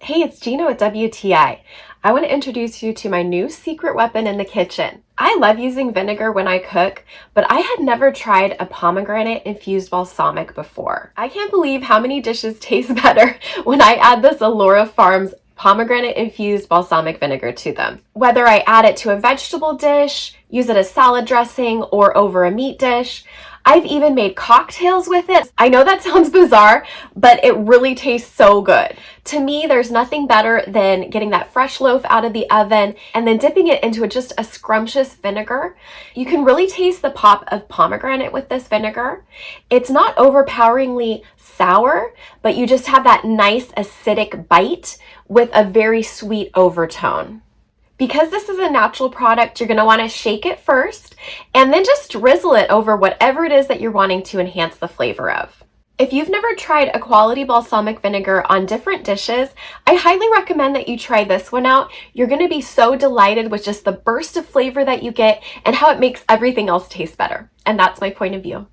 Hey, it's Gina with WTI. I want to introduce you to my new secret weapon in the kitchen. I love using vinegar when I cook, but I had never tried a pomegranate infused balsamic before. I can't believe how many dishes taste better when I add this Ellora Farms pomegranate infused balsamic vinegar to them. Whether I add it to a vegetable dish, use it as salad dressing, or over a meat dish, I've even made cocktails with it. I know that sounds bizarre, but it really tastes so good. To me, there's nothing better than getting that fresh loaf out of the oven and then dipping it into just a scrumptious vinegar. You can really taste the pop of pomegranate with this vinegar. It's not overpoweringly sour, but you just have that nice acidic bite with a very sweet overtone. Because this is a natural product, you're going to want to shake it first and then just drizzle it over whatever it is that you're wanting to enhance the flavor of. If you've never tried a quality balsamic vinegar on different dishes, I highly recommend that you try this one out. You're going to be so delighted with just the burst of flavor that you get and how it makes everything else taste better. And that's my point of view.